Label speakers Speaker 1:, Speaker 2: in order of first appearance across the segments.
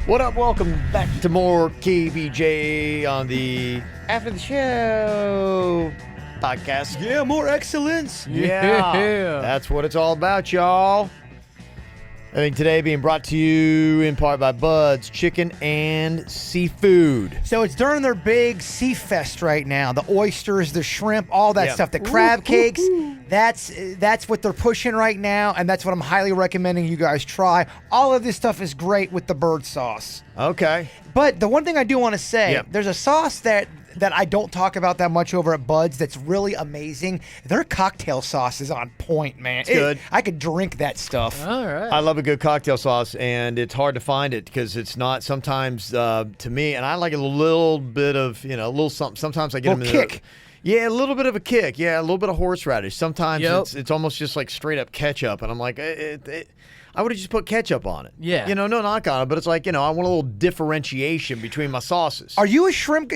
Speaker 1: What up? Welcome back to more KVJ on the After the Show podcast.
Speaker 2: Yeah, more excellence.
Speaker 1: Yeah. That's what it's all about, y'all. I think today being brought to you in part by Bud's Chicken and Seafood.
Speaker 2: So it's during their big sea fest right now. The oysters, the shrimp, all that stuff. The crab cakes. That's what they're pushing right now, and that's what I'm highly recommending you guys try. All of this stuff is great with the bird sauce.
Speaker 1: Okay.
Speaker 2: But the one thing I do want to say, there's a sauce that I don't talk about that much over at Bud's that's really amazing. Their cocktail sauce is on point, man.
Speaker 1: It's good.
Speaker 2: I could drink that stuff.
Speaker 3: All right.
Speaker 1: I love a good cocktail sauce, and it's hard to find it because it's not sometimes to me, and I like a little bit of, a little something. Sometimes I get them in
Speaker 2: kick.
Speaker 1: Yeah, a little bit of a kick. Yeah, a little bit of horseradish. Sometimes
Speaker 3: Yep.
Speaker 1: it's almost just like straight up ketchup, and I'm like, I would have just put ketchup on it.
Speaker 3: Yeah.
Speaker 1: No knock on it, but it's like, I want a little differentiation between my sauces.
Speaker 2: Are you a shrimp?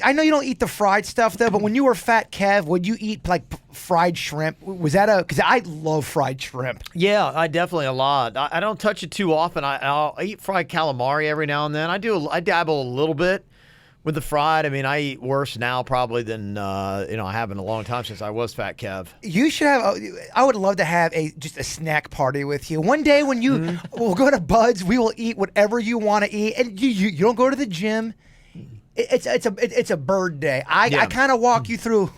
Speaker 2: I know you don't eat the fried stuff though, but when you were fat, Kev, would you eat like fried shrimp? Was that because I love fried shrimp.
Speaker 1: Yeah, I definitely a lot. I don't touch it too often. I'll eat fried calamari every now and then. I dabble a little bit with the fried. I mean, I eat worse now probably than I have in a long time since I was fat, Kev.
Speaker 2: You should have. I would love to have just a snack party with you one day when you will go to Bud's. We will eat whatever you want to eat, and you don't go to the gym. It's a bird day. I kind of walk you through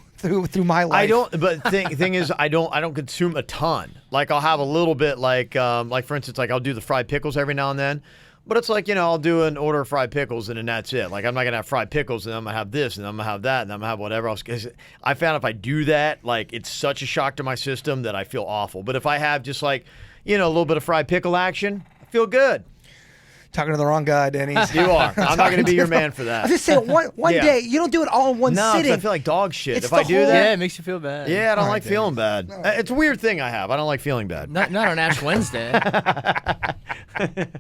Speaker 2: my life.
Speaker 1: I don't. But thing is, I don't consume a ton. Like I'll have a little bit. Like for instance, like I'll do the fried pickles every now and then. But it's like, I'll do an order of fried pickles and then that's it. Like, I'm not going to have fried pickles and then I'm going to have this and then I'm going to have that and then I'm going to have whatever else. 'Cause I found if I do that, like, it's such a shock to my system that I feel awful. But if I have just like, a little bit of fried pickle action, I feel good.
Speaker 2: Talking to the wrong guy, Denny's.
Speaker 1: You are. I'm not going to be your man for
Speaker 2: I
Speaker 1: that.
Speaker 2: was just saying, one day, you don't do it all in one
Speaker 1: No, 'cause
Speaker 2: sitting.
Speaker 1: I feel like dog shit.
Speaker 2: It's
Speaker 1: If I
Speaker 2: the
Speaker 1: do
Speaker 2: whole-
Speaker 1: that.
Speaker 3: Yeah, it makes you feel bad.
Speaker 1: Yeah, I don't
Speaker 2: All
Speaker 1: like
Speaker 2: right,
Speaker 1: feeling bad. It's a weird thing I have. I don't like feeling bad.
Speaker 3: Not on Ash Wednesday.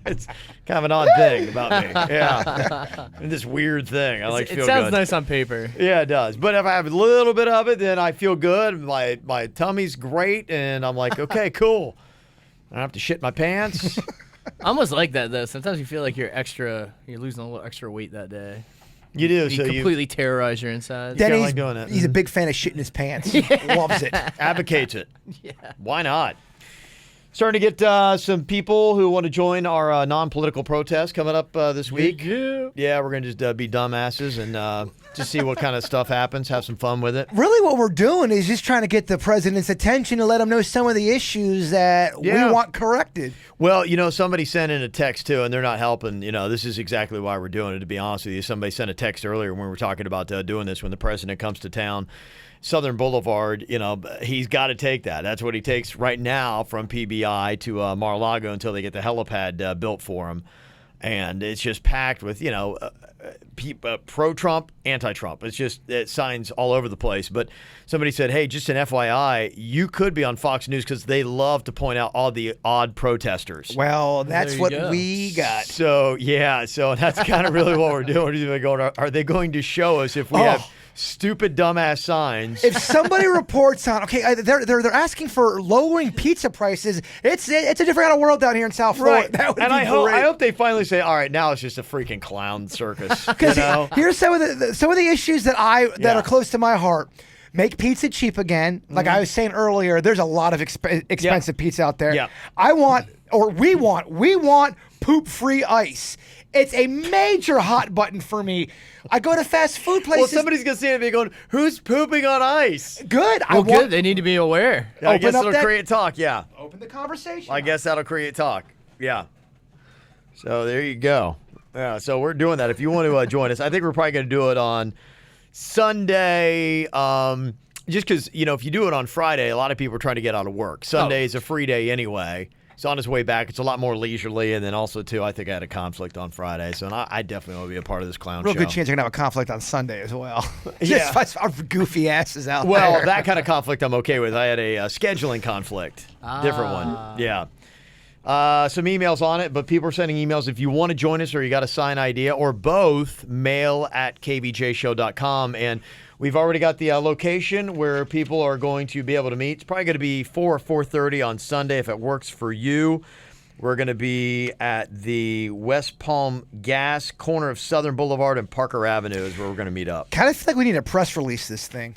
Speaker 1: It's kind of an odd thing about me. Yeah. This weird thing. I like to feel
Speaker 3: It sounds
Speaker 1: good.
Speaker 3: nice on paper.
Speaker 1: Yeah, it does. But if I have a little bit of it, then I feel good. My tummy's great, and I'm like, okay, cool. I don't have to shit my pants.
Speaker 3: I almost like that though. Sometimes you feel like you're losing a little extra weight that day.
Speaker 1: You do.
Speaker 3: You
Speaker 1: So
Speaker 3: completely terrorize your insides.
Speaker 1: kinda
Speaker 2: Denny's
Speaker 1: like doing it.
Speaker 2: He's a big fan of shitting his pants. Loves it.
Speaker 1: advocates it.
Speaker 3: Yeah.
Speaker 1: Why not? Starting to get some people who want to join our non-political protest coming up this week. Yeah, we're going to just be dumbasses and just see what kind of stuff happens, have some fun with it.
Speaker 2: Really, what we're doing is just trying to get the president's attention to let him know some of the issues that we want corrected.
Speaker 1: Well, somebody sent in a text too, and they're not helping. This is exactly why we're doing it, to be honest with you. Somebody sent a text earlier when we were talking about doing this when the president comes to town. Southern Boulevard, he's got to take that. That's what he takes right now from PBI to Mar-a-Lago until they get the helipad built for him. And it's just packed with, pro-Trump, anti-Trump. It signs all over the place. But somebody said, hey, just an FYI, you could be on Fox News because they love to point out all the odd protesters.
Speaker 2: Well, that's
Speaker 3: you
Speaker 2: what
Speaker 3: go.
Speaker 2: we got.
Speaker 1: So that's kind of really what we're doing. Are they going to show us if we have stupid, dumbass signs?
Speaker 2: If somebody reports on, they're asking for lowering pizza prices. It's a different kind of world down here in South Florida.
Speaker 1: Right.
Speaker 2: That would
Speaker 1: And
Speaker 2: be
Speaker 1: I hope
Speaker 2: great.
Speaker 1: they finally say, all right, now it's just a freaking clown circus.
Speaker 2: Because here's some of the issues that are close to my heart. Make pizza cheap again. Like I was saying earlier, there's a lot of expensive pizza out there.
Speaker 1: Yeah.
Speaker 2: We want poop-free ice. It's a major hot button for me. I go to fast food places.
Speaker 1: Well, somebody's going to see it and be going, who's pooping on ice?
Speaker 2: Good.
Speaker 3: Well, good. They need to be aware.
Speaker 1: I guess
Speaker 2: up
Speaker 1: it'll
Speaker 2: that-
Speaker 1: create talk, yeah.
Speaker 2: Open the conversation.
Speaker 1: I guess that'll create talk, yeah. So there you go. Yeah, so we're doing that. If you want to join us, I think we're probably going to do it on Sunday, just because, if you do it on Friday, a lot of people are trying to get out of work. Sunday is a free day anyway. It's on his way back. It's a lot more leisurely. And then also, too, I think I had a conflict on Friday. So I definitely want to be a part of this clown
Speaker 2: Real
Speaker 1: show.
Speaker 2: good chance you're going to have a conflict on Sunday as well.
Speaker 1: Yeah.
Speaker 2: Just our goofy asses out
Speaker 1: Well,
Speaker 2: there.
Speaker 1: that kind of conflict I'm okay with. I had a scheduling conflict. Different one. Yeah. Some emails on it, but people are sending emails. If you want to join us or you got a sign idea or both, mail at kvjshow.com. And we've already got the location where people are going to be able to meet. It's probably going to be 4 or 4:30 on Sunday if it works for you. We're going to be at the West Palm Gas, corner of Southern Boulevard and Parker Avenue is where we're going to meet up.
Speaker 2: Kind of feel like we need to press release this thing.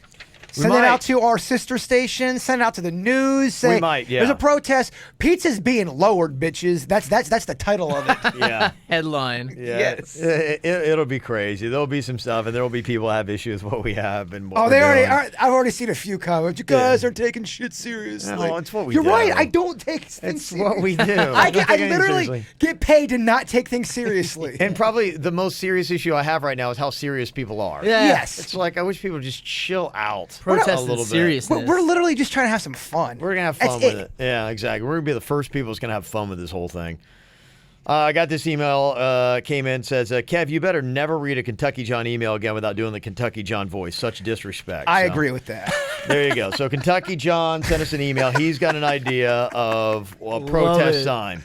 Speaker 2: Send it
Speaker 1: might.
Speaker 2: out to our sister station. Send it out to the news. Say,
Speaker 1: might, yeah.
Speaker 2: There's a protest. Pizza's being lowered, bitches. That's the title of it.
Speaker 1: Yeah.
Speaker 3: Headline.
Speaker 1: Yeah.
Speaker 2: Yes.
Speaker 1: It'll be crazy. There'll be some stuff, and there'll be people that have issues with what we have and what
Speaker 2: Oh,
Speaker 1: we're
Speaker 2: they already.
Speaker 1: doing.
Speaker 2: I've already seen a few comments. You guys are taking shit seriously.
Speaker 1: No, it's what we
Speaker 2: You're
Speaker 1: do.
Speaker 2: right. I don't take things
Speaker 1: It's
Speaker 2: seriously.
Speaker 1: what we do.
Speaker 2: I
Speaker 1: Don't take anything
Speaker 2: literally
Speaker 1: seriously.
Speaker 2: get paid to not take things seriously.
Speaker 1: And probably the most serious issue I have right now is how serious people are.
Speaker 3: Yeah.
Speaker 2: Yes.
Speaker 1: It's like I wish people would just chill out
Speaker 3: Protest
Speaker 1: a
Speaker 3: and
Speaker 1: little bit.
Speaker 3: seriousness.
Speaker 2: We're literally just trying to have some fun.
Speaker 1: We're gonna have
Speaker 2: That's
Speaker 1: fun with it. Yeah, exactly. We're gonna be the first people that's gonna have fun with this whole thing. I got this email came in, says, Kev, you better never read a Kentucky John email again without doing the Kentucky John voice. Such disrespect.
Speaker 2: I
Speaker 1: So,
Speaker 2: agree with that.
Speaker 1: There you go. So Kentucky John sent us an email. He's got an idea of a protest
Speaker 3: it.
Speaker 1: sign.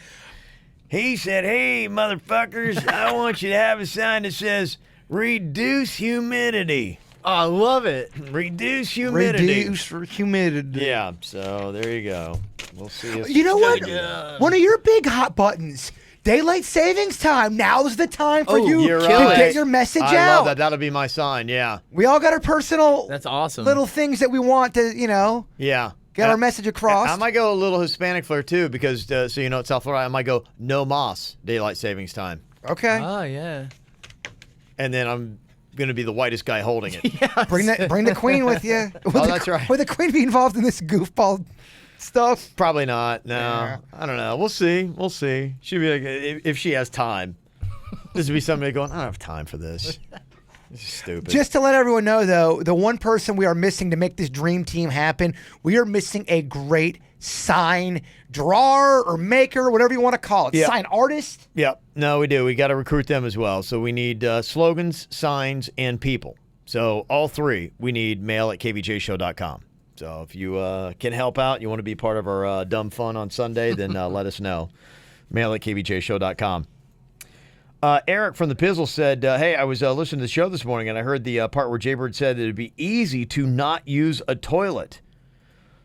Speaker 1: He said, hey, motherfuckers, I want you to have a sign that says, reduce humidity.
Speaker 3: Oh, I love it.
Speaker 1: Reduce humidity.
Speaker 2: Reduce humidity.
Speaker 1: Yeah, so there you go. We'll see. If
Speaker 2: You know what?
Speaker 3: Yeah.
Speaker 2: One of your big hot buttons. Daylight savings time. Now's the time for
Speaker 3: Oh,
Speaker 2: you
Speaker 1: you're
Speaker 2: to
Speaker 1: right.
Speaker 2: get your message
Speaker 1: I
Speaker 2: out.
Speaker 1: love that. That'll be my sign. Yeah.
Speaker 2: We all got our personal
Speaker 3: That's awesome.
Speaker 2: little things that we want to,
Speaker 1: Yeah.
Speaker 2: get our message across.
Speaker 1: I might go a little Hispanic flair too, because so you know, at South Florida, I might go no mas daylight savings time,
Speaker 2: Okay.
Speaker 3: Oh, yeah.
Speaker 1: and then I'm gonna be the whitest guy holding it.
Speaker 2: Bring the queen with you.
Speaker 1: Oh, that's right.
Speaker 2: Would the queen be involved in this goofball stuff?
Speaker 1: Probably not. No,
Speaker 2: Yeah.
Speaker 1: I don't know. We'll see. We'll see. She'd be like, if she has time. This would be somebody going, I don't have time for this. This is stupid.
Speaker 2: Just to let everyone know, though, the one person we are missing to make this dream team happen, we are missing a great sign drawer or maker, whatever you want to call it.
Speaker 1: Yeah.
Speaker 2: Sign artist.
Speaker 1: Yep. No, we do. We got to recruit them as well. So we need slogans, signs, and people. So all three, we need mail at kvjshow.com. So if you can help out, you want to be part of our dumb fun on Sunday, then let us know. Mail at kvjshow.com. Eric from the Pizzle said, hey, I was listening to the show this morning, and I heard the part where Jaybird said that it'd be easy to not use a toilet.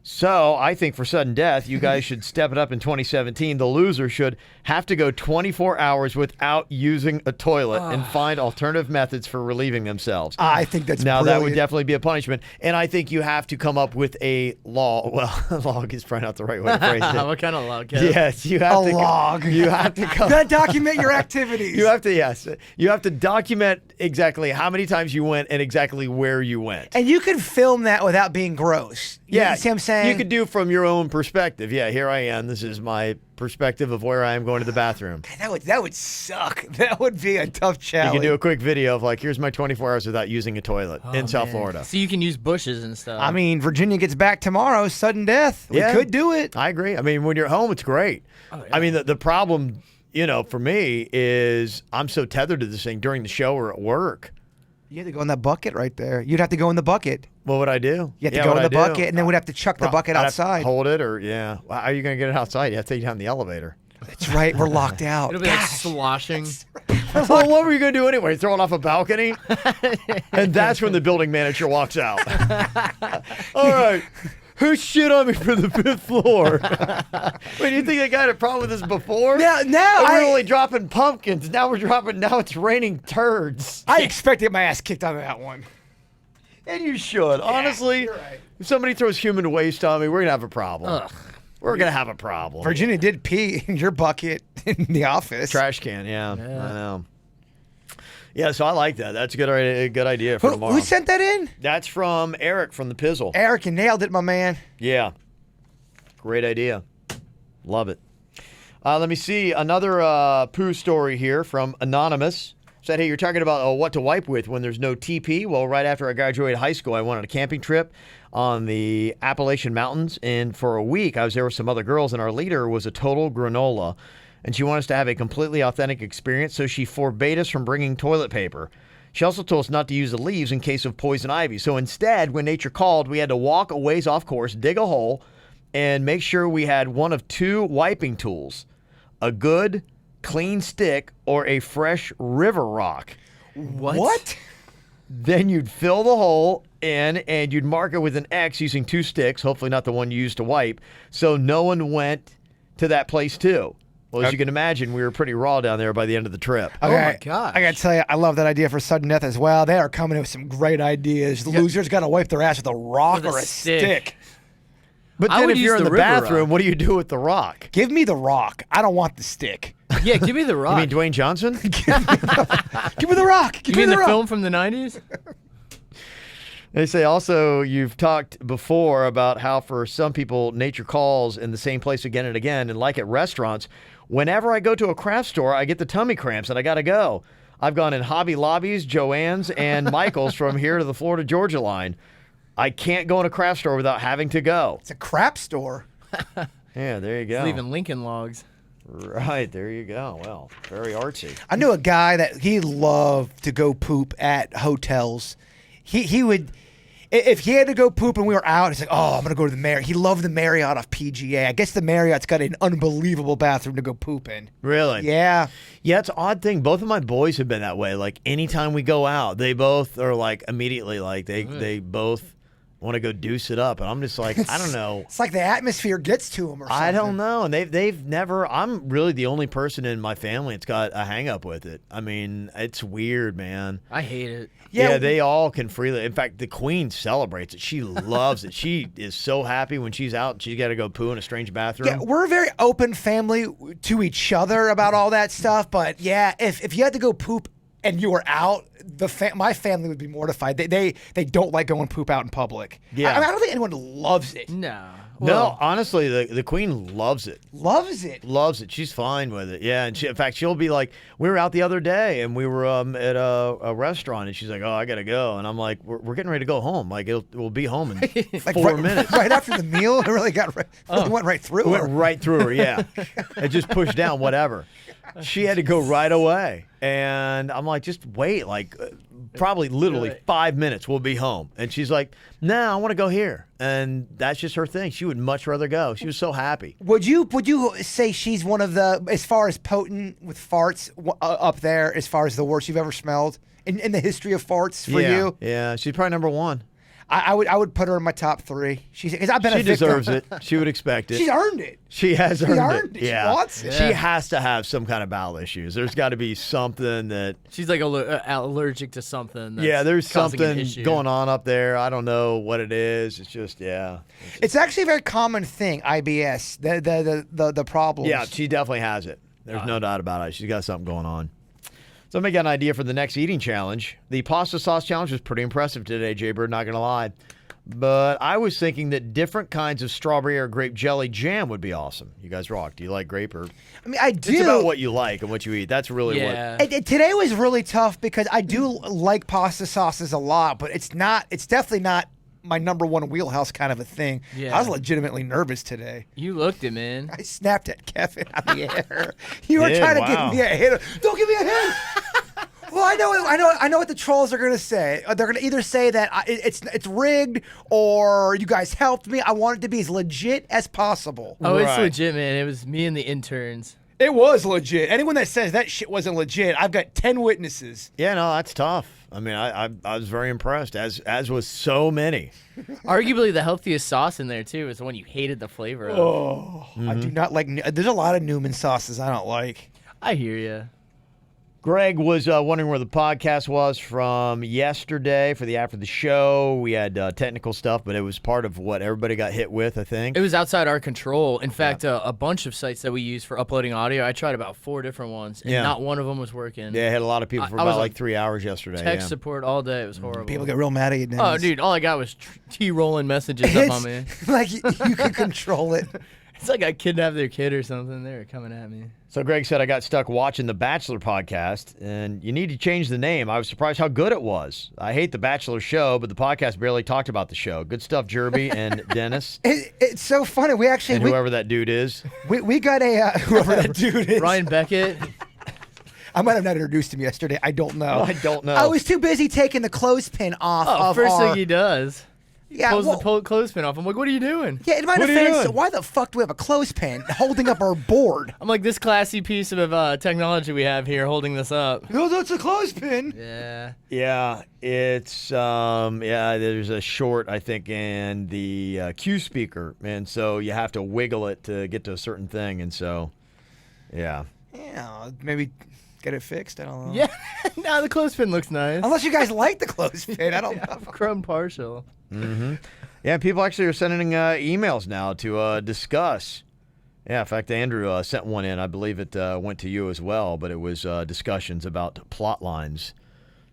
Speaker 1: So I think for sudden death, you guys should step it up in 2017. The loser should have to go 24 hours without using a toilet and find alternative methods for relieving themselves.
Speaker 2: I think that's
Speaker 1: Now, that would
Speaker 2: brilliant.
Speaker 1: definitely be a punishment. And I think you have to come up with a law. Well, log is probably not the right way to phrase it.
Speaker 3: What kind of log? Kev?
Speaker 1: Yes, you have
Speaker 2: A
Speaker 1: to.
Speaker 2: log.
Speaker 1: You have to come.
Speaker 2: You gotta document your activities.
Speaker 1: You have to, yes. You have to document exactly how many times you went and exactly where you went.
Speaker 2: And you can film that without being gross. You see what I'm saying?
Speaker 1: You could do from your own perspective. Yeah, here I am. This is my perspective of where I am going to the bathroom.
Speaker 2: That would suck. That would be a tough
Speaker 1: You
Speaker 2: challenge.
Speaker 1: can do a quick video of like, here's my 24 hours without using a toilet in South Florida.
Speaker 3: So you can use bushes and stuff.
Speaker 2: I mean, Virginia gets back tomorrow. Sudden death. We
Speaker 1: Yeah.
Speaker 2: could do it.
Speaker 1: I agree. I mean, when you're home, it's great. I mean, the problem, for me is I'm so tethered to this thing during the show or at work.
Speaker 2: You have to go in that bucket right there. You'd have to go in the bucket.
Speaker 1: What would I do?
Speaker 2: You have to go in the bucket, and then we'd have to chuck the bucket
Speaker 1: I'd have to
Speaker 2: outside.
Speaker 1: hold it, or Well, how are you going to get it outside? You have to take it down the elevator.
Speaker 2: That's right. We're locked out.
Speaker 3: It'll be like
Speaker 2: Gosh.
Speaker 3: sloshing.
Speaker 1: Well, what were you going to do anyway? Throw it off a balcony? And that's when the building manager walks out. All right. Who shit on me from the 5th floor? Wait, do you think that guy had a problem with this before?
Speaker 2: No,
Speaker 1: We were
Speaker 2: I
Speaker 1: only dropping pumpkins. Now it's raining turds.
Speaker 2: expect to get my ass kicked on that one.
Speaker 1: And you should. Honestly,
Speaker 2: you're right.
Speaker 1: if somebody throws human waste on me, we're going to have a problem.
Speaker 3: Ugh.
Speaker 1: We're going to have a problem.
Speaker 2: Virginia did pee in your bucket in the office.
Speaker 1: Trash can, yeah. I know. Yeah, so I like that. That's a good idea for tomorrow.
Speaker 2: Who sent that in?
Speaker 1: That's from Eric from the Pizzle.
Speaker 2: Eric, you nailed it, my man.
Speaker 1: Yeah. Great idea. Love it. Let me see. Another poo story here from Anonymous. Said, hey, you're talking about what to wipe with when there's no TP. Well, right after I graduated high school, I went on a camping trip on the Appalachian Mountains. And for a week, I was there with some other girls, and our leader was a total granola. And she wanted us to have a completely authentic experience, so she forbade us from bringing toilet paper. She also told us not to use the leaves in case of poison ivy. So instead, when nature called, we had to walk a ways off course, dig a hole, and make sure we had one of two wiping tools, a good, clean stick or a fresh river rock.
Speaker 3: What?
Speaker 1: Then you'd fill the hole in and you'd mark it with an X using two sticks, hopefully not the one you used to wipe, so no one went to that place too. Well, as you can imagine, we were pretty raw down there by the end of the trip.
Speaker 2: Okay.
Speaker 3: my gosh.
Speaker 2: I gotta tell you, I love that idea for sudden death as well. They are coming in with some great ideas. Losers gotta wipe their ass with a rock
Speaker 3: With a
Speaker 2: or a
Speaker 3: stick.
Speaker 2: stick.
Speaker 1: But
Speaker 3: I
Speaker 1: then
Speaker 3: would
Speaker 1: if you're
Speaker 3: use
Speaker 1: in
Speaker 3: the
Speaker 1: the
Speaker 3: river
Speaker 1: bathroom,
Speaker 3: rock.
Speaker 1: what do you do with the rock?
Speaker 2: Give me the rock. I don't want the stick.
Speaker 3: Yeah, give me the rock.
Speaker 1: You mean Dwayne Johnson?
Speaker 2: Give me the rock. Give
Speaker 3: You
Speaker 2: me
Speaker 3: mean the
Speaker 2: rock.
Speaker 3: film from the 90s?
Speaker 1: They say also you've talked before about how for some people nature calls in the same place again and again, and like at restaurants, whenever I go to a craft store, I get the tummy cramps and I gotta go. I've gone in Hobby Lobbies, Joann's, and Michael's from here to the Florida-Georgia line. I can't go in a craft store without having to go.
Speaker 2: It's a crap store.
Speaker 1: Yeah, there you go.
Speaker 3: Leaving Lincoln logs.
Speaker 1: Right, there you go. Well, very artsy.
Speaker 2: I knew a guy that he loved to go poop at hotels. He would, if he had to go poop and we were out, he's like, oh, I'm going to go to the Marriott. He loved the Marriott off PGA. I guess the Marriott's got an unbelievable bathroom to go poop in.
Speaker 1: Really?
Speaker 2: Yeah.
Speaker 1: Yeah, it's an odd thing. Both of my boys have been that way. Like, anytime we go out, they both are like, immediately, like, they both want to go deuce it up. And I'm just like, I don't know.
Speaker 2: It's like the atmosphere gets to him or something.
Speaker 1: I don't know. And they've never, I'm really the only person in my family that's got a hang up with it. I mean, it's weird, man.
Speaker 3: I hate it.
Speaker 1: Yeah, they all can freely. In fact, the Queen celebrates it. She loves it. She is so happy when she's out and she's got to go poo in a strange bathroom.
Speaker 2: Yeah, we're a very open family to each other about all that stuff. But yeah, if you had to go poop and you were out, my family would be mortified. They don't like going poop out in public.
Speaker 1: Yeah.
Speaker 2: I don't think anyone loves it.
Speaker 3: No.
Speaker 1: No, honestly, the Queen loves it.
Speaker 2: Loves it.
Speaker 1: Loves it. She's fine with it. Yeah, and in fact, she'll be like, we were out the other day and we were at a restaurant, and she's like, oh, I gotta go, and I'm like, we're getting ready to go home. Like, we'll be home in
Speaker 2: Like
Speaker 1: 4 minutes.
Speaker 2: Right after the meal, it really went right through
Speaker 1: It
Speaker 2: her.
Speaker 1: went right through her. Yeah, it just pushed down whatever. She had to go right away, and I'm like, just wait, like. Probably literally
Speaker 3: Really?
Speaker 1: 5 minutes, we'll be home. And she's like, no, I want to go here. And that's just her thing. She would much rather go. She was so happy.
Speaker 2: Would you say she's one of the, as far as potent with farts, up there as far as the worst you've ever smelled in the history of farts for you?
Speaker 1: Yeah, she's probably number one.
Speaker 2: I would put her in my top three. Because I've been a
Speaker 1: She
Speaker 2: victim.
Speaker 1: deserves it. She would expect it.
Speaker 2: She's earned it.
Speaker 1: She has earned it.
Speaker 2: She
Speaker 1: Yeah.
Speaker 2: wants it.
Speaker 1: She has to have some kind of bowel issues. There's got to be something that.
Speaker 3: She's like allergic to something. That's
Speaker 1: Yeah, there's
Speaker 3: causing an
Speaker 1: something
Speaker 3: issue.
Speaker 1: going on up there. I don't know what it is. It's just, yeah.
Speaker 2: It's actually a very common thing, IBS, the problems.
Speaker 1: Yeah, she definitely has it. There's no doubt about it. She's got something going on. So let me get an idea for the next eating challenge. The pasta sauce challenge was pretty impressive today, Jay Bird, not going to lie. But I was thinking that different kinds of strawberry or grape jelly jam would be awesome. You guys rock. Do you like grape or?
Speaker 2: I mean, I do.
Speaker 1: It's about what you like and what you eat. That's really
Speaker 3: Yeah.
Speaker 2: Today was really tough because I do like pasta sauces a lot, but it's definitely not my number one wheelhouse kind of a thing.
Speaker 3: Yeah.
Speaker 2: I was legitimately nervous today.
Speaker 3: You looked it, man.
Speaker 2: I snapped at Kevin on the air. You were
Speaker 1: Yeah,
Speaker 2: trying to
Speaker 1: wow.
Speaker 2: give me a hint. Don't give me a hint. Well, I know what the trolls are gonna say. They're gonna either say that it's rigged or you guys helped me. I want it to be as legit as possible.
Speaker 3: Oh, it's
Speaker 1: Right.
Speaker 3: legit, man. It was me and the interns.
Speaker 2: It was legit. Anyone that says that shit wasn't legit, I've got 10 witnesses.
Speaker 1: Yeah, no, that's tough. I mean, I was very impressed, as was so many.
Speaker 3: Arguably the healthiest sauce in there, too, is the one you hated the flavor of.
Speaker 2: Oh, I do not like. There's a lot of Newman sauces I don't like.
Speaker 3: I hear you.
Speaker 1: Greg was wondering where the podcast was from yesterday for the after the show. We had technical stuff, but it was part of what everybody got hit with, I think.
Speaker 3: It was outside our control. In fact, a bunch of sites that we use for uploading audio, I tried about 4 different ones, and
Speaker 1: Yeah.
Speaker 3: not one of them was working.
Speaker 1: Yeah, I had a lot of people for
Speaker 3: I was
Speaker 1: about
Speaker 3: on
Speaker 1: like 3 hours yesterday.
Speaker 3: Tech
Speaker 1: Yeah.
Speaker 3: support all day. It was horrible.
Speaker 2: People get real mad at you. Dennis.
Speaker 3: Oh, dude, all I got was T-rolling messages up on me.
Speaker 2: Like you can control it.
Speaker 3: It's like I kidnapped their kid or something. They were coming at me.
Speaker 1: So Greg said, I got stuck watching the Bachelor podcast, and you need to change the name. I was surprised how good it was. I hate the Bachelor show, but the podcast barely talked about the show. Good stuff, Jerby and Dennis
Speaker 2: It's so funny. We actually
Speaker 1: and whoever that dude is.
Speaker 2: we got a whoever that dude is.
Speaker 3: Ryan Beckett.
Speaker 2: I might have not introduced him yesterday. I don't know.
Speaker 1: I don't know.
Speaker 2: I was too busy taking the clothespin off.
Speaker 3: Oh,
Speaker 2: of
Speaker 3: first
Speaker 2: our,
Speaker 3: thing he does.
Speaker 2: yeah,
Speaker 3: Pulls
Speaker 2: well,
Speaker 3: the clothespin off. I'm like, what are you doing?
Speaker 2: yeah. In my
Speaker 1: What are you
Speaker 2: defense,
Speaker 1: doing?
Speaker 2: why the fuck do we have a clothespin holding up our board?
Speaker 3: I'm like, this classy piece of technology we have here holding this up.
Speaker 2: No, that's a clothespin.
Speaker 3: Yeah.
Speaker 1: Yeah, it's there's a short, I think, in the Q speaker, and so you have to wiggle it to get to a certain thing, and so Yeah.
Speaker 2: Yeah, maybe get it fixed. I don't know.
Speaker 3: Yeah, now the clothespin looks nice.
Speaker 2: Unless you guys like the clothespin, I don't know.
Speaker 3: I've grown partial.
Speaker 1: Yeah, people actually are sending emails now to discuss. Yeah, in fact, Andrew sent one in. I believe it went to you as well, but it was discussions about plot lines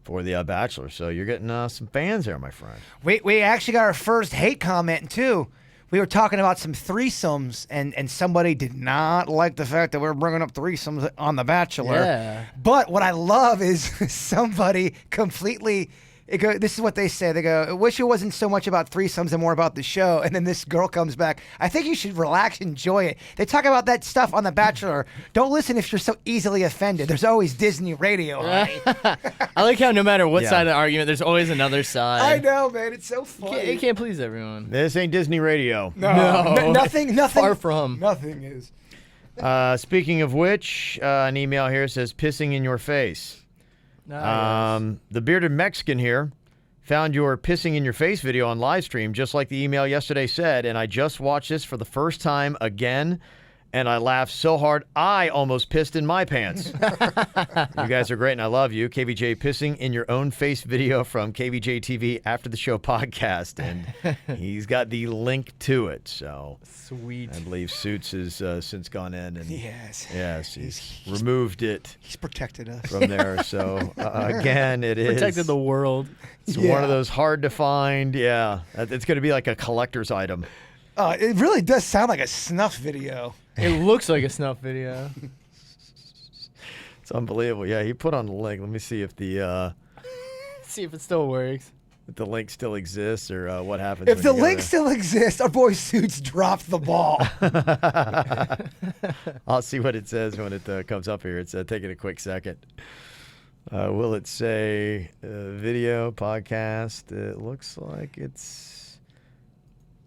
Speaker 1: for The Bachelor. So you're getting some fans there, my friend.
Speaker 2: We actually got our first hate comment, too. We were talking about some threesomes, and somebody did not like the fact that we were bringing up threesomes on The Bachelor.
Speaker 3: Yeah.
Speaker 2: But what I love is somebody completely... this is what they say. They go, I wish it wasn't so much about threesomes and more about the show. And then this girl comes back. I think you should relax, enjoy it. They talk about that stuff on The Bachelor. Don't listen if you're so easily offended. There's always Disney radio, honey.
Speaker 3: I like how no matter what
Speaker 1: Yeah.
Speaker 3: side of the argument, there's always another side.
Speaker 2: I know, man. It's so
Speaker 3: It
Speaker 2: funny.
Speaker 3: can't please everyone.
Speaker 1: This ain't Disney radio.
Speaker 3: No.
Speaker 2: Nothing.
Speaker 3: Far from.
Speaker 2: Nothing is.
Speaker 1: Speaking of which, an email here says, pissing in your face.
Speaker 3: Nice.
Speaker 1: The bearded Mexican here found your pissing in your face video on live stream, just like the email yesterday said, and I just watched this for the first time again, and I laughed so hard I almost pissed in my pants. You guys are great, and I love you. KVJ pissing in your own face video from KVJ TV After the Show podcast, and he's got the link to it. So
Speaker 3: Sweet.
Speaker 1: I believe Suits has since gone in, and
Speaker 2: Yes.
Speaker 1: yes, he's removed it
Speaker 2: He's protected us.
Speaker 1: from there. So again, it is
Speaker 3: Protected the world.
Speaker 1: It's one of those hard to find. Yeah, it's going to be like a collector's item.
Speaker 2: It really does sound like a snuff video.
Speaker 3: It looks like a snuff video.
Speaker 1: It's unbelievable. Yeah, he put on the link. Let me see if the
Speaker 3: See if it still works.
Speaker 1: link still exists or what happens.
Speaker 2: If
Speaker 1: when
Speaker 2: the
Speaker 1: you go
Speaker 2: link
Speaker 1: there.
Speaker 2: still exists, our boy Suits dropped the ball.
Speaker 1: I'll see what it says when it comes up here. It's taking a quick second. Will it say video podcast? It looks like it's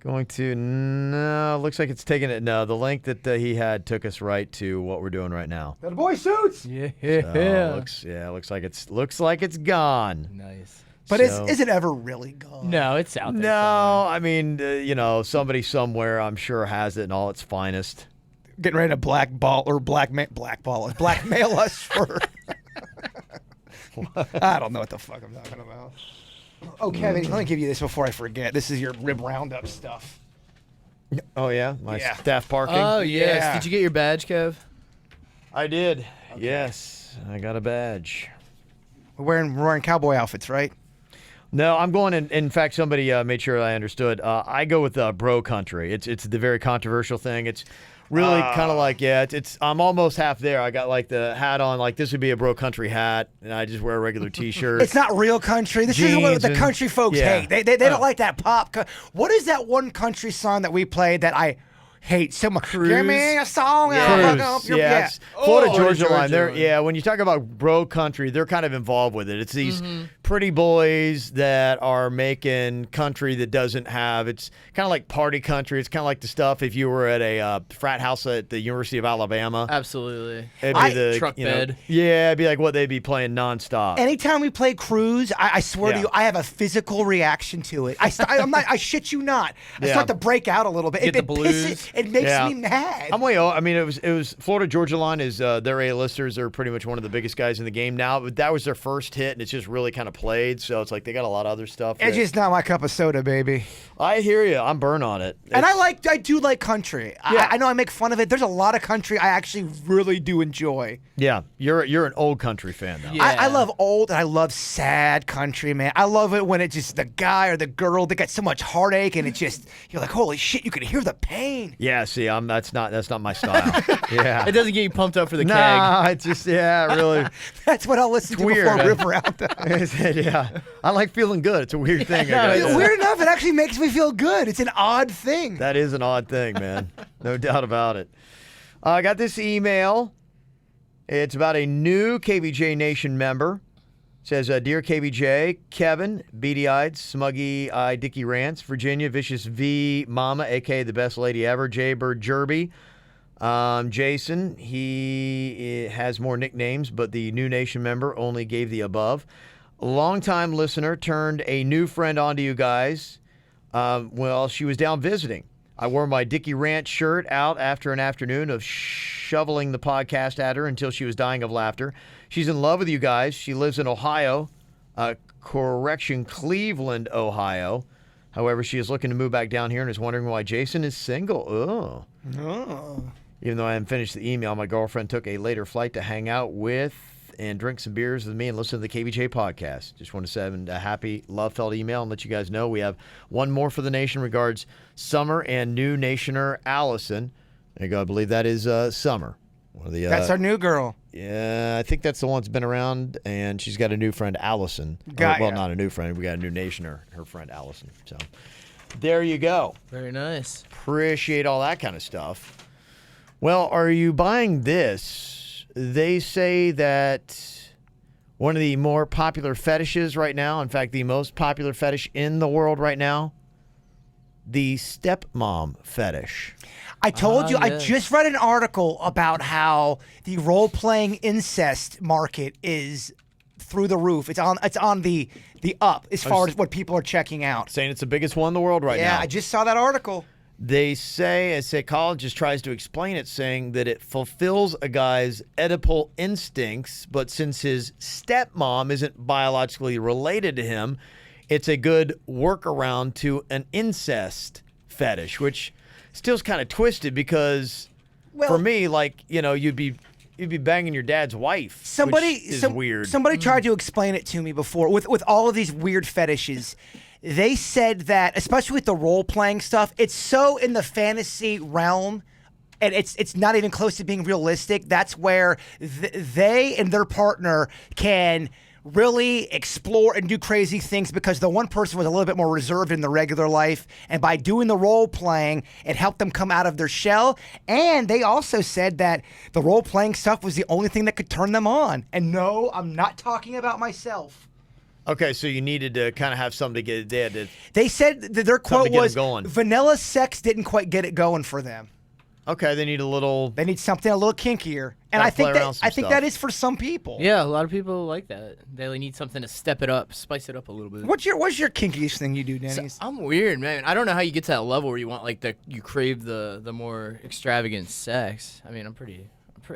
Speaker 1: going to. No, it looks like it's taking it. No, the link that he had took us right to what we're doing right now.
Speaker 2: The boy Suits.
Speaker 3: Yeah.
Speaker 1: It looks like it's gone.
Speaker 3: Nice.
Speaker 2: But
Speaker 1: So-
Speaker 2: is it ever really gone?
Speaker 3: No, it's out there.
Speaker 1: No, I mean, somebody somewhere I'm sure has it in all its finest.
Speaker 2: Getting ready to blackmail us for. I don't know what the fuck I'm talking about. Oh, Kevin, let me give you this before I forget. This is your rib roundup stuff.
Speaker 1: Oh yeah, my
Speaker 2: Yeah.
Speaker 1: staff parking.
Speaker 3: Oh, yes.
Speaker 2: Yeah.
Speaker 3: Did you get your badge, Kev?
Speaker 1: I did. Yes, I got a badge.
Speaker 2: We're wearing cowboy outfits, right?
Speaker 1: No, I'm going. In fact, somebody made sure I understood. I go with bro country. It's the very controversial thing. It's really kind of like I'm almost half there. I got like the hat on. Like this would be a bro country hat, and I just wear a regular T-shirt.
Speaker 2: It's not real country. This is what
Speaker 1: Jeans
Speaker 2: the
Speaker 1: and-
Speaker 2: country folks
Speaker 1: yeah.
Speaker 2: hate. They don't like that pop. What is that one country song that we played that I hate so much? Give me a song. and I'll hook up your-
Speaker 1: Yeah, it's Florida
Speaker 3: Oh,
Speaker 1: Georgia line.
Speaker 3: Georgia
Speaker 1: They're
Speaker 3: line.
Speaker 1: yeah. When you talk about bro country, they're kind of involved with it. It's these pretty boys that are making country that doesn't have. It's kind of like party country. It's kind of like the stuff if you were at a frat house at the University of Alabama.
Speaker 3: Absolutely.
Speaker 1: It'd be the
Speaker 3: Truck bed.
Speaker 1: Yeah, it'd be like what they'd be playing nonstop.
Speaker 2: Anytime we play Cruise, I swear to
Speaker 1: Yeah.
Speaker 2: you, I have a physical reaction to it. I shit you not. I
Speaker 1: Yeah.
Speaker 2: start to break out a little bit.
Speaker 3: Get the
Speaker 2: It
Speaker 3: blues.
Speaker 2: pisses- It makes
Speaker 1: Yeah.
Speaker 2: me mad.
Speaker 1: I'm way. I mean, it was Florida Georgia line is their A-listers are pretty much one of the biggest guys in the game now. But that was their first hit, and it's just really kind of played. So it's like they got a lot of other stuff.
Speaker 2: It's
Speaker 1: that-
Speaker 2: just not my cup of soda, baby.
Speaker 1: I hear you. I'm burnt on it.
Speaker 2: And
Speaker 1: It's-
Speaker 2: I do like country.
Speaker 1: Yeah.
Speaker 2: I know I make fun of it. There's a lot of country I actually really do enjoy.
Speaker 1: Yeah, you're an old country fan though.
Speaker 3: Yeah.
Speaker 2: I love old and I love sad country, man. I love it when it's just the guy or the girl that got so much heartache and it's just you're like, holy shit, you can hear the pain.
Speaker 1: Yeah, see, that's not my style. Yeah.
Speaker 3: It doesn't get you pumped up for the keg.
Speaker 1: Nah, it's just really.
Speaker 2: That's what I'll listen to
Speaker 1: weird,
Speaker 2: before
Speaker 1: huh?
Speaker 2: River Roundup.
Speaker 1: Yeah, I like feeling good. It's a weird thing. I gotta say.
Speaker 2: Weird enough, it actually makes me feel good. It's an odd thing.
Speaker 1: That is an odd thing, man. No doubt about it. I got this email. It's about a new KVJ Nation member. It says, Dear KVJ, Kevin, beady-eyed, smuggy-eyed Dickie Rance, Virginia, Vicious V, Mama, a.k.a. the best lady ever, Jaybird Jerby, Jason, he has more nicknames, but the new Nation member only gave the above. Longtime listener turned a new friend onto you guys while she was down visiting. I wore my Dickie Ranch shirt out after an afternoon of shoveling the podcast at her until she was dying of laughter. She's in love with you guys. She lives in Ohio, Cleveland, Ohio. However, she is looking to move back down here and is wondering why Jason is single. Even though I haven't finished the email, my girlfriend took a later flight to hang out with and drink some beers with me and listen to the KVJ podcast. Just want to send a happy, love-felt email and let you guys know we have one more for the nation. Regards, Summer and new nationer Allison. There you go. I believe that is Summer. One of the,
Speaker 2: That's our new girl.
Speaker 1: Yeah, I think that's the one that's been around, and she's got a new friend, Allison. Well, not a new friend. We got a new nationer, her friend, Allison. So there you go.
Speaker 3: Very nice.
Speaker 1: Appreciate all that kind of stuff. Well, are you buying this? They say that one of the more popular fetishes right now, in fact, the most popular fetish in the world right now, the stepmom fetish.
Speaker 2: I told you,
Speaker 3: yes.
Speaker 2: I just read an article about how the role-playing incest market is through the roof. It's on the up as far as what people are checking out.
Speaker 1: Saying it's the biggest one in the world right now.
Speaker 2: Yeah, I just saw that article.
Speaker 1: They say, a psychologist tries to explain it, saying that it fulfills a guy's Oedipal instincts, but since his stepmom isn't biologically related to him, it's a good workaround to an incest fetish, which still's kind of twisted because for me, like, you know, you'd be banging your dad's wife. Which is weird.
Speaker 2: Somebody tried to explain it to me before with all of these weird fetishes. They said that, especially with the role-playing stuff, it's so in the fantasy realm, and it's not even close to being realistic. That's where they and their partner can really explore and do crazy things because the one person was a little bit more reserved in the regular life, and by doing the role-playing, it helped them come out of their shell. And they also said that the role-playing stuff was the only thing that could turn them on. And no, I'm not talking about myself.
Speaker 1: Okay, so you needed to kind of have something to get it.
Speaker 2: They said that their quote was,
Speaker 1: going.
Speaker 2: vanilla sex didn't quite get it going for them.
Speaker 1: Okay, they need a little.
Speaker 2: They need something a little kinkier. And
Speaker 1: Gotta
Speaker 2: I think
Speaker 1: play around some stuff.
Speaker 2: that is for some people.
Speaker 3: Yeah, a lot of people like that. They need something to step it up, spice it up a little bit.
Speaker 2: What's your kinkiest thing you do, Denny's?
Speaker 3: So, I'm weird, man. I don't know how you get to that level where you want you crave the more extravagant sex. I mean,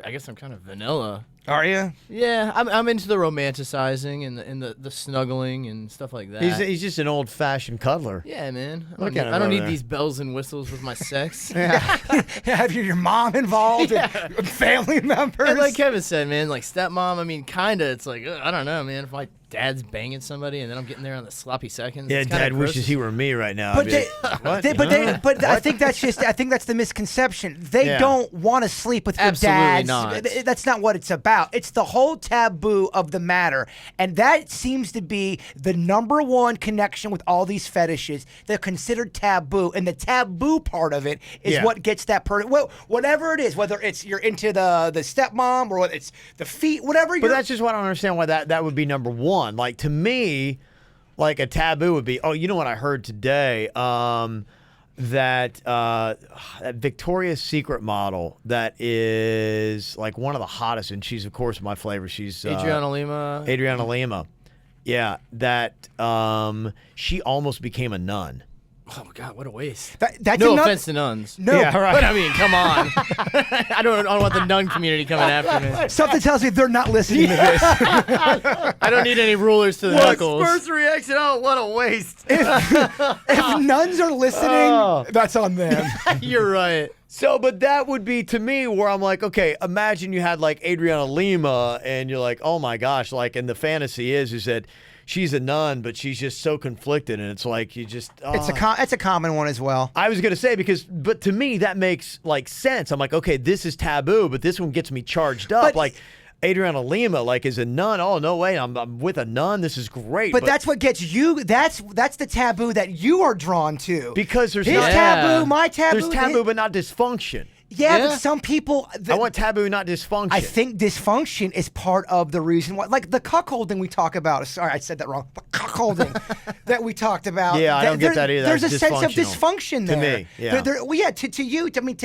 Speaker 3: I guess I'm kind of vanilla.
Speaker 2: Are you?
Speaker 3: Yeah, I'm into the romanticizing and the snuggling and stuff like that.
Speaker 1: He's just an old-fashioned cuddler.
Speaker 3: Yeah, man.
Speaker 1: Look at him
Speaker 3: I don't
Speaker 1: over
Speaker 3: need
Speaker 1: there.
Speaker 3: these bells and whistles with my sex.
Speaker 2: Have your mom involved and family members?
Speaker 3: And like Kevin said, man, like stepmom, I mean, kind of, it's like, I don't know, man. If my dad's banging somebody and then I'm getting there on the sloppy seconds.
Speaker 1: Yeah,
Speaker 3: it's kinda
Speaker 1: Dad
Speaker 3: gross.
Speaker 1: wishes he were me right now.
Speaker 2: But
Speaker 1: I'd be
Speaker 2: but
Speaker 1: like, what?
Speaker 2: I think that's the misconception. They
Speaker 1: Yeah.
Speaker 2: don't want to sleep with their
Speaker 3: Absolutely
Speaker 2: dads.
Speaker 3: not.
Speaker 2: That's not what it's about. It's the whole taboo of the matter, and that seems to be the number one connection with all these fetishes. They're considered taboo, and the taboo part of it is
Speaker 1: Yeah.
Speaker 2: what gets that person. Well, whatever it is, whether it's you're into the stepmom or it's the feet, whatever.
Speaker 1: But that's just what I don't understand why that would be number one. Like, to me, like a taboo would be, oh, you know what I heard today? That Victoria's Secret model that is like one of the hottest, and she's, of course, my flavor. She's
Speaker 3: Adriana Lima.
Speaker 1: Adriana Lima. Yeah, that she almost became a nun.
Speaker 3: Oh, God, what a waste.
Speaker 2: That's
Speaker 3: No
Speaker 2: another-
Speaker 3: offense to nuns.
Speaker 2: No,
Speaker 1: Yeah, right.
Speaker 3: But I mean, come on. I don't want the nun community coming after me.
Speaker 2: Something tells me they're not listening to this.
Speaker 3: I don't need any rulers to the knuckles.
Speaker 1: First reaction, oh, what a waste.
Speaker 2: If nuns are listening, that's on them.
Speaker 3: You're right.
Speaker 1: So, but that would be to me where I'm like, okay, imagine you had like Adriana Lima and you're like, oh my gosh, like, and the fantasy is that she's a nun, but she's just so conflicted, and it's like you just. Oh.
Speaker 2: It's a common one as well.
Speaker 1: I was gonna say but to me that makes like sense. I'm like, okay, this is taboo, but this one gets me charged up.
Speaker 2: But-
Speaker 1: like Adriana Lima, like, is a nun. Oh no way, I'm with a nun. This is great.
Speaker 2: But that's what gets you. That's the taboo that you are drawn to.
Speaker 1: because there's
Speaker 2: His
Speaker 1: not
Speaker 2: taboo, my taboo.
Speaker 1: there's taboo, but not dysfunction.
Speaker 2: Yeah,
Speaker 3: Yeah.
Speaker 2: but some people.
Speaker 1: I want taboo, not dysfunction.
Speaker 2: I think dysfunction is part of the reason why, like the cuckolding we talk about. Sorry, I said that wrong. The cuckolding that we talked about.
Speaker 1: Yeah, I don't get that either.
Speaker 2: There's
Speaker 1: That's
Speaker 2: a sense of
Speaker 1: dysfunctional.
Speaker 2: dysfunction
Speaker 1: To
Speaker 2: there.
Speaker 1: me, yeah.
Speaker 2: Well, yeah, to you. I mean,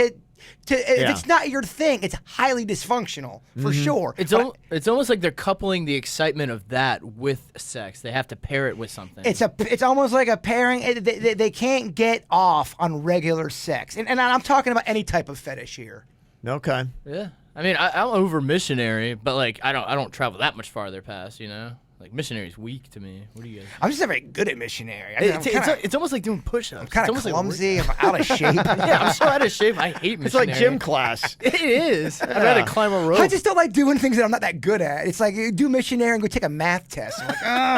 Speaker 2: If it's not your thing, it's highly dysfunctional for sure.
Speaker 3: It's almost like they're coupling the excitement of that with sex. They have to pair it with something.
Speaker 2: It's almost like a pairing. They can't get off on regular sex, and I'm talking about any type of fetish here.
Speaker 1: Okay.
Speaker 3: Yeah. I mean, I'm over missionary, but like I don't travel that much farther past, you know. Like missionary's weak to me. What do you guys?
Speaker 2: I'm just not very good at missionary.
Speaker 3: It's almost like doing push-ups.
Speaker 2: I'm kind of clumsy. I'm out of shape.
Speaker 3: Yeah, I'm so out of shape. I hate missionary.
Speaker 1: It's like gym class.
Speaker 3: It is. I'd rather climb a rope.
Speaker 2: I just don't like doing things that I'm not that good at. It's like you do missionary and go take a math test. I'm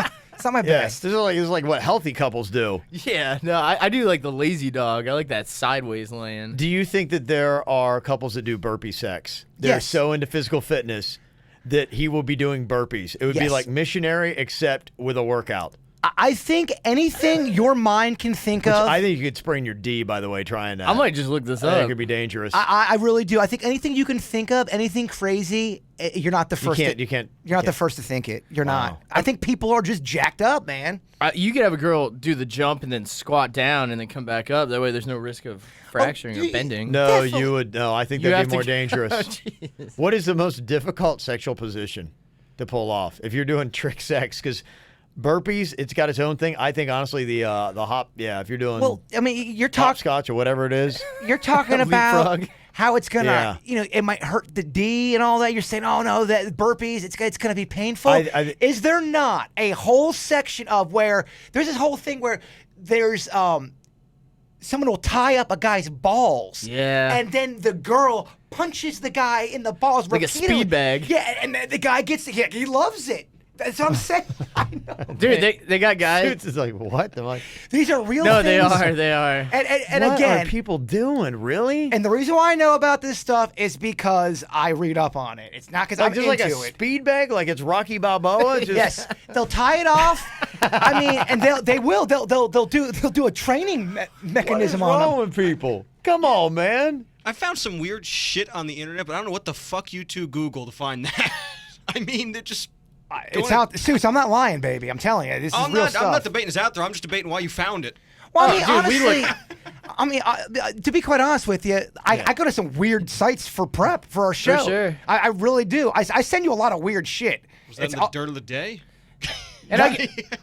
Speaker 2: like, it's not my best.
Speaker 1: This is like what healthy couples do.
Speaker 3: Yeah, no, I do like the lazy dog. I like that sideways land.
Speaker 1: Do you think that there are couples that do burpee sex? They're
Speaker 2: Yes.
Speaker 1: so into physical fitness that he will be doing burpees. It would be
Speaker 2: Yes.
Speaker 1: like missionary except with a workout.
Speaker 2: I think anything your mind can think of.
Speaker 1: I think you could sprain your D, by the way, trying that.
Speaker 3: I might just look this
Speaker 1: I think
Speaker 3: up.
Speaker 1: it could be dangerous.
Speaker 2: I really do. I think anything you can think of, anything crazy, you're not the first.
Speaker 1: You can't.
Speaker 2: You're not the first to think it. You're not. I think people are just jacked up, man.
Speaker 3: You could have a girl do the jump and then squat down and then come back up. That way, there's no risk of fracturing or bending.
Speaker 1: No,
Speaker 2: Definitely.
Speaker 1: you would. No, I think
Speaker 3: You
Speaker 1: that'd
Speaker 3: have
Speaker 1: be
Speaker 3: to
Speaker 1: more
Speaker 3: go-
Speaker 1: dangerous.
Speaker 3: Oh, jeez.
Speaker 1: What is the most difficult sexual position to pull off if you're doing trick sex? Because burpees, it's got its own thing. I think honestly, the hop. Yeah, if you're doing
Speaker 2: Well, I mean, you're talking.
Speaker 1: hopscotch or whatever it is.
Speaker 2: You're talking about
Speaker 3: Leapfrog.
Speaker 2: how it's gonna,
Speaker 1: Yeah.
Speaker 2: it might hurt the D and all that. You're saying, oh no, that burpees, it's gonna be painful. Is there not a whole section of where there's this whole thing where there's someone will tie up a guy's balls,
Speaker 3: Yeah.
Speaker 2: and then the girl punches the guy in the balls
Speaker 3: Like a
Speaker 2: repeatedly.
Speaker 3: speed bag.
Speaker 2: Yeah, and then the guy gets he loves it. That's what I'm saying. I know.
Speaker 3: Dude, they got guys.
Speaker 1: It's just like what? I'm like,
Speaker 2: These are real
Speaker 3: No,
Speaker 2: things.
Speaker 3: they are.
Speaker 2: And
Speaker 1: what
Speaker 2: again,
Speaker 1: are people doing? Really?
Speaker 2: and the reason why I know about this stuff is because I read up on it. It's not because I'm
Speaker 1: just
Speaker 2: into
Speaker 1: like a
Speaker 2: it.
Speaker 1: speed bag, like it's Rocky Balboa. Just,
Speaker 2: Yes, they'll tie it off. I mean, and they'll do a training
Speaker 1: What is
Speaker 2: mechanism on
Speaker 1: wrong
Speaker 2: them.
Speaker 1: with people? Come on, man.
Speaker 4: I found some weird shit on the internet, but I don't know what the fuck you two Google to find that. I mean, they're just.
Speaker 2: It's out, Seuss. I'm not lying, baby. I'm telling you, this is real stuff.
Speaker 4: I'm not debating it's out there. I'm just debating why you found it.
Speaker 2: Well, I mean,
Speaker 3: dude, we
Speaker 2: honestly, to be quite honest with you, I go to some weird sites for prep for our show.
Speaker 3: sure.
Speaker 2: I really do. I send you a lot of weird shit.
Speaker 4: Was that in the dirt of the day?
Speaker 3: And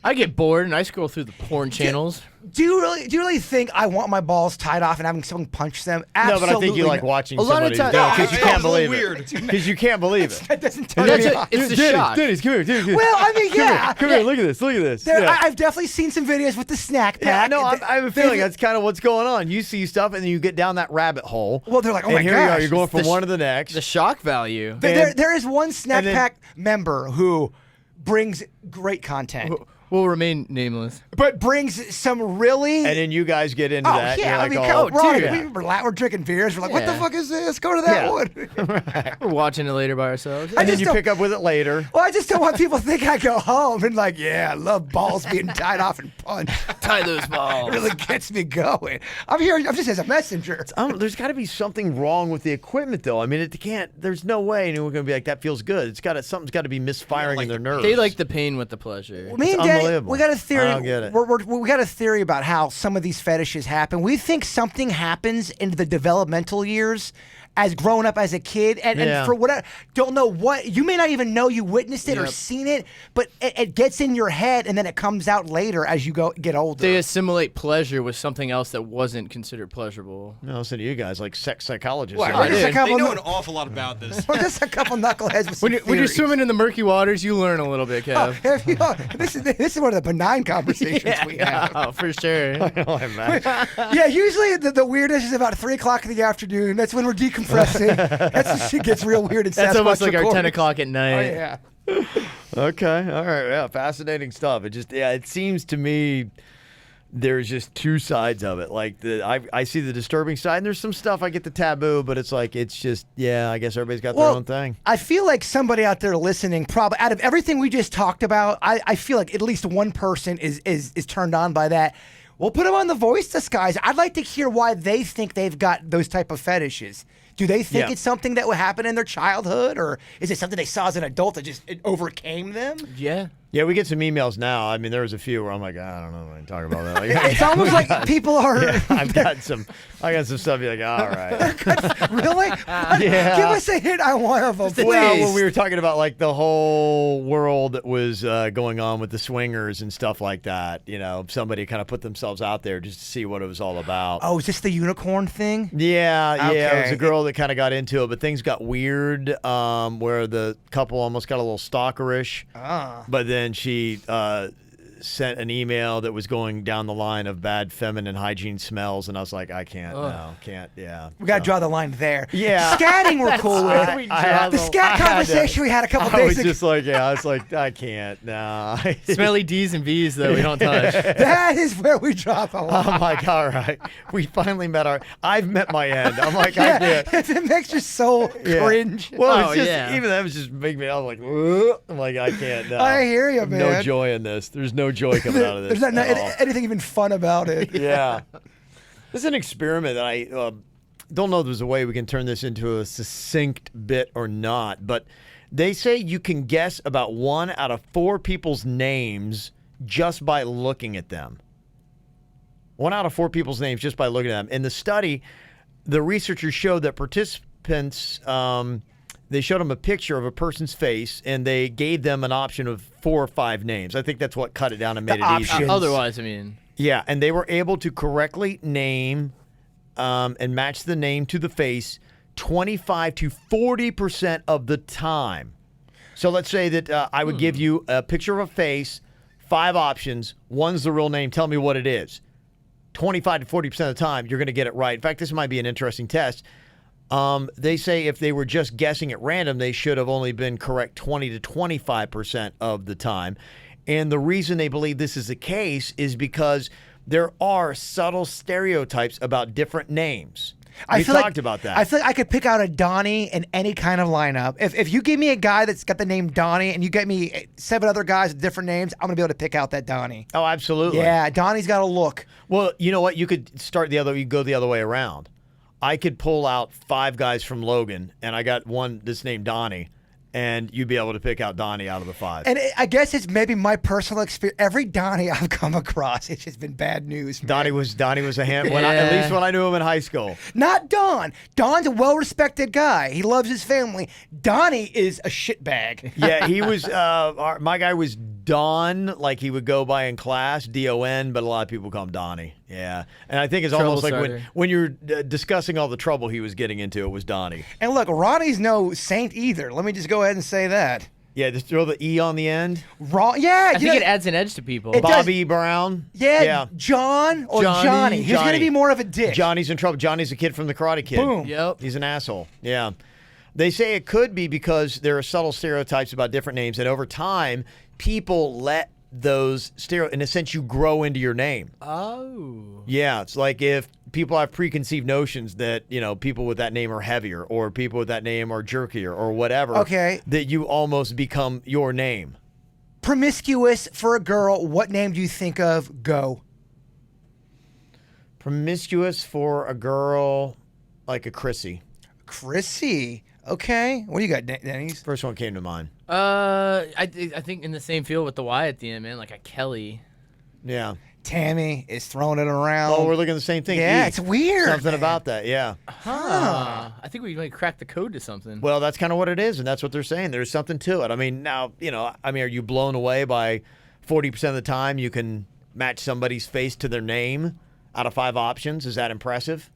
Speaker 3: I get bored and I scroll through the porn channels.
Speaker 2: Do you really think I want my balls tied off and having someone punch them? Absolutely.
Speaker 1: No, but I think you like
Speaker 2: not.
Speaker 1: watching
Speaker 3: A lot of
Speaker 1: somebody do
Speaker 3: times-
Speaker 1: it because you
Speaker 4: No,
Speaker 1: can't
Speaker 4: it's a little
Speaker 1: believe
Speaker 4: weird.
Speaker 1: it. Because you can't believe it.
Speaker 2: That doesn't turn
Speaker 3: That's
Speaker 2: me
Speaker 3: it.
Speaker 2: on.
Speaker 3: It's the
Speaker 1: Dennis,
Speaker 3: shock.
Speaker 1: Dennis, come here.
Speaker 2: Well, I mean, yeah.
Speaker 1: Come here. Look at this. Look at this. Yeah.
Speaker 2: I've definitely seen some videos with the snack
Speaker 1: Yeah,
Speaker 2: pack.
Speaker 1: no, I have a feeling that's kind of what's going on. You see stuff, and then you get down that rabbit hole.
Speaker 2: Well, they're like, oh
Speaker 1: and
Speaker 2: my
Speaker 1: here you are.
Speaker 2: gosh,
Speaker 1: You're going
Speaker 3: it's
Speaker 1: from
Speaker 3: the
Speaker 1: one
Speaker 3: sh-
Speaker 1: to the next.
Speaker 3: The shock value.
Speaker 2: There is one snack
Speaker 1: and then-
Speaker 2: pack member who brings great content,
Speaker 3: Will remain nameless.
Speaker 2: but brings some really.
Speaker 1: and then you guys get into
Speaker 2: Oh
Speaker 1: that.
Speaker 2: yeah,
Speaker 1: You're
Speaker 2: I
Speaker 1: like,
Speaker 2: mean,
Speaker 1: oh,
Speaker 2: come on,
Speaker 1: dude.
Speaker 2: we're drinking beers. We're like, what the
Speaker 3: Yeah.
Speaker 2: fuck is this? Go to that
Speaker 1: Yeah.
Speaker 2: one.
Speaker 3: We're watching it later by ourselves.
Speaker 1: And then
Speaker 2: just
Speaker 1: you
Speaker 2: don't-
Speaker 1: pick up with it later.
Speaker 2: Well, I just don't want people to think I go home and like, yeah, I love balls being tied off and punched.
Speaker 3: Tie those balls.
Speaker 2: It really gets me going. I'm here. I'm just as a messenger.
Speaker 1: There's got to be something wrong with the equipment, though. I mean, it can't. There's no way anyone's going to be like, that feels good. Something's got to be misfiring in their nerves.
Speaker 3: They like the pain with the pleasure.
Speaker 2: Me and
Speaker 1: It's
Speaker 2: Danny,
Speaker 1: unbelievable.
Speaker 2: we got a theory.
Speaker 1: I don't get it.
Speaker 2: We got a theory about how some of these fetishes happen. We think something happens in the developmental years as growing up as a kid, and
Speaker 1: Yeah.
Speaker 2: for whatever, don't know what, you may not even know you witnessed it or
Speaker 3: Yep.
Speaker 2: seen it, but it gets in your head, and then it comes out later as you get older.
Speaker 3: They assimilate pleasure with something else that wasn't considered pleasurable.
Speaker 1: No, listen to you guys, like sex psychologists.
Speaker 2: What,
Speaker 1: over
Speaker 2: we're
Speaker 1: here.
Speaker 2: just a couple
Speaker 4: They know
Speaker 2: nu-
Speaker 4: an awful lot about this.
Speaker 2: we're just a couple knuckleheads with some
Speaker 3: When you're
Speaker 2: theories.
Speaker 3: swimming in the murky waters, you learn a little bit, Kev.
Speaker 2: This is one of the benign conversations we have.
Speaker 3: Oh, for sure.
Speaker 1: Oh, man.
Speaker 2: Yeah, usually the weirdest is about 3 o'clock in the afternoon. That's when we're decompressing. That's when shit gets real weird.
Speaker 3: That's almost like our 10
Speaker 2: recordings.
Speaker 3: o'clock at
Speaker 2: Oh
Speaker 3: night.
Speaker 2: yeah.
Speaker 1: Okay. All right. Yeah. Fascinating stuff. It seems to me there's just two sides of it. Like I see the disturbing side, and there's some stuff I get the taboo, but it's like it's just I guess everybody's got their own thing.
Speaker 2: I feel like somebody out there listening, probably out of everything we just talked about, I feel like at least one person is turned on by that. We'll put them on the voice disguise. I'd like to hear why they think they've got those type of fetishes. Do they think
Speaker 1: Yeah.
Speaker 2: it's something that would happen in their childhood, or is it something they saw as an adult that just it overcame them?
Speaker 3: Yeah.
Speaker 1: Yeah, we get some emails now. I mean, there was a few where I'm like, I don't know what I'm talking about. That.
Speaker 2: It's almost like people are.
Speaker 1: Yeah, I got some stuff. You're like, all right.
Speaker 2: Really?
Speaker 1: Yeah.
Speaker 2: Give us a hint. I want of them.
Speaker 1: Well, when we were talking about like the whole world that was going on with the swingers and stuff like that, somebody kind of put themselves out there just to see what it was all about.
Speaker 2: Oh, is this the unicorn thing?
Speaker 1: Yeah, it was
Speaker 2: Okay.
Speaker 1: a girl that kind of got into it, but things got weird where the couple almost got a little stalkerish. But then she sent an email that was going down the line of bad feminine hygiene smells, and I was like, I can't, yeah.
Speaker 2: We got to draw the line there.
Speaker 1: Yeah.
Speaker 2: Scatting we're cool with. The scat conversation we had a couple
Speaker 1: I
Speaker 2: days
Speaker 1: was
Speaker 2: ago.
Speaker 1: just like, I was like, I can't, no.
Speaker 3: Smelly D's and B's though we don't touch.
Speaker 2: That is where we drop the line.
Speaker 1: I'm like, all right. We finally I've met my end. I'm like, I can't.
Speaker 2: It makes you so cringe.
Speaker 1: Well,
Speaker 3: Oh,
Speaker 1: it's just,
Speaker 3: yeah.
Speaker 1: even that was just making me, I was like, "Ugh." I'm like, I can't. No.
Speaker 2: I hear you, man.
Speaker 1: No joy in this. There's no joy coming out of this.
Speaker 2: There's not
Speaker 1: at all.
Speaker 2: anything even fun about it.
Speaker 1: Yeah. This is an experiment that I don't know if there's a way we can turn this into a succinct bit or not, but they say you can guess about 1 out of 4 people's names just by looking at them. 1 out of 4 people's names just by looking at them. In the study, the researchers showed that participants, they showed them a picture of a person's face, and they gave them an option of 4 or 5 names. I think that's what cut it down and made
Speaker 2: The
Speaker 1: it easy.
Speaker 2: options.
Speaker 3: Otherwise, I mean,
Speaker 1: Yeah, and they were able to correctly name and match the name to the face 25 to 40% of the time. So let's say that I would give you a picture of a face, 5 options, 1's the real name, tell me what it is. 25 to 40% of the time, you're going to get it right. In fact, this might be an interesting test. They say if they were just guessing at random, they should have only been correct 20 to 25% of the time. And the reason they believe this is the case is because there are subtle stereotypes about different names. We talked about that.
Speaker 2: I feel like I could pick out a Donnie in any kind of lineup. If you give me a guy that's got the name Donnie and you get me 7 other guys with different names, I'm going to be able to pick out that Donnie.
Speaker 1: Oh, absolutely.
Speaker 2: Yeah, Donnie's got a look.
Speaker 1: Well, you know what? You could start you could go the other way around. I could pull out 5 guys from Logan, and I got one that's named Donnie, and you'd be able to pick out Donnie out of the 5.
Speaker 2: I guess it's maybe my personal experience. Every Donnie I've come across, it's just been bad news. Man.
Speaker 1: Donnie was a hand. At least when I knew him in high school.
Speaker 2: Not Don. Don's a well-respected guy. He loves his family. Donnie is a shitbag.
Speaker 1: Yeah, he was. My guy was Don, like he would go by in class, D-O-N, but a lot of people call him Donnie. Yeah, and I think it's almost like when you're discussing all the trouble he was getting into, it was Donnie.
Speaker 2: And look, Ronnie's no saint either. Let me just go ahead and say that.
Speaker 1: Yeah, just throw the E on the end.
Speaker 2: Yeah,
Speaker 3: I think it adds an edge to people.
Speaker 2: It does.
Speaker 1: Bobby Brown.
Speaker 2: Yeah, John or Johnny. Who's going to be more of a dick?
Speaker 1: Johnny's in trouble. Johnny's a kid from the Karate Kid.
Speaker 2: Boom.
Speaker 3: Yep.
Speaker 1: He's an asshole. Yeah. They say it could be because there are subtle stereotypes about different names, and over time, people let those in a sense, you grow into your name.
Speaker 3: Oh.
Speaker 1: Yeah, it's like if people have preconceived notions that, people with that name are heavier or people with that name are jerkier or whatever.
Speaker 2: Okay.
Speaker 1: That you almost become your name.
Speaker 2: Promiscuous for a girl, what name do you think of? Go.
Speaker 1: Promiscuous for a girl, like a Chrissy.
Speaker 2: Chrissy. Okay. What do you got, Denny's?
Speaker 1: First one came to mind.
Speaker 3: I think in the same field with the Y at the end, man, like a Kelly.
Speaker 1: Yeah.
Speaker 2: Tammy is throwing it around.
Speaker 1: Oh, we're looking at the same thing.
Speaker 2: Yeah,
Speaker 1: E.
Speaker 2: it's weird.
Speaker 1: Something
Speaker 2: man.
Speaker 1: about that, yeah.
Speaker 3: Huh. I think we might crack the code to something.
Speaker 1: Well, that's kind of what it is, and that's what they're saying. There's something to it. I mean, now, are you blown away by 40% of the time you can match somebody's face to their name out of 5 options? Is that impressive?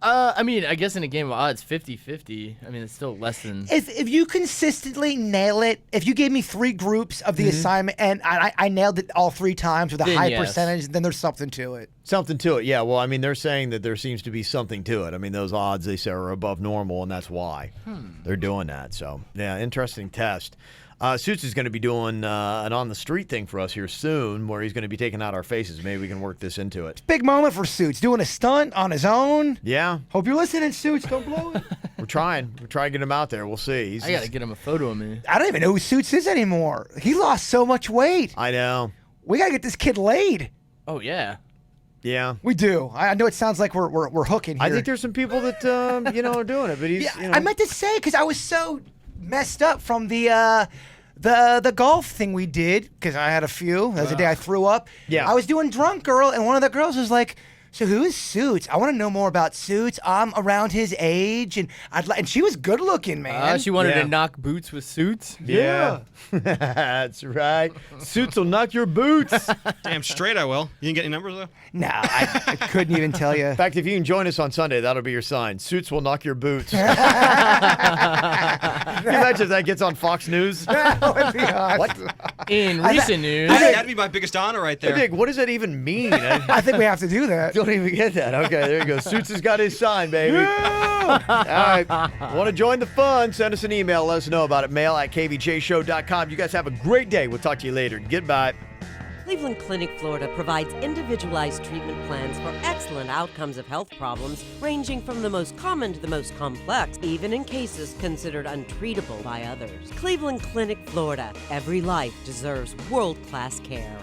Speaker 3: I mean, I guess in a game of odds, 50-50. I mean, it's still less than...
Speaker 2: If you consistently nail it, if you gave me 3 groups of the assignment and I nailed it all 3 times with a
Speaker 3: Then
Speaker 2: high
Speaker 3: yes.
Speaker 2: percentage, then there's something to it.
Speaker 1: Something to it, yeah. Well, I mean, they're saying that there seems to be something to it. I mean, those odds, they say, are above normal, and that's why they're doing that. So, yeah, interesting test. Suits is going to be doing an on-the-street thing for us here soon where he's going to be taking out our faces. Maybe we can work this into it.
Speaker 2: Big moment for Suits, doing a stunt on his own.
Speaker 1: Yeah.
Speaker 2: Hope you're listening, Suits. Don't blow it.
Speaker 1: We're trying. We're trying to get him out there. We'll see.
Speaker 3: I got to get him a photo of me.
Speaker 2: I don't even know who Suits is anymore. He lost so much weight.
Speaker 1: I know.
Speaker 2: We got to get this kid laid.
Speaker 3: Oh, yeah.
Speaker 1: Yeah.
Speaker 2: We do. I know it sounds like we're hooking here.
Speaker 1: I think there's some people that, are doing it, but he's,
Speaker 2: Yeah, I meant to say, because I was so messed up from the The golf thing we did, because I had a few. That was the day I threw up.
Speaker 1: Yeah.
Speaker 2: I was doing drunk girl, and one of the girls was like, so who is Suits? I want to know more about Suits. I'm around his age, and and she was good looking, man.
Speaker 3: She wanted
Speaker 1: Yeah.
Speaker 3: to knock boots with Suits.
Speaker 1: Yeah. That's right. Suits will knock your boots.
Speaker 4: Damn straight I will. You didn't get any numbers though?
Speaker 2: Nah, I couldn't even tell you.
Speaker 1: In fact, if you can join us on Sunday, that'll be your sign. Suits will knock your boots. Can you imagine if that gets on Fox News?
Speaker 2: That would be awesome.
Speaker 3: In recent news,
Speaker 4: That'd be my biggest honor right there.
Speaker 1: Hey, Vic, what does that even mean? I
Speaker 2: I think we have to do that.
Speaker 1: don't even get that. Okay, there you go. Suits has got his sign, baby. All right. Want to join the fun? Send us an email. Let us know about it. mail@kvjshow.com. You guys have a great day. We'll talk to you later. Goodbye.
Speaker 5: Cleveland Clinic Florida provides individualized treatment plans for excellent outcomes of health problems, ranging from the most common to the most complex, even in cases considered untreatable by others. Cleveland Clinic Florida. Every life deserves world-class care.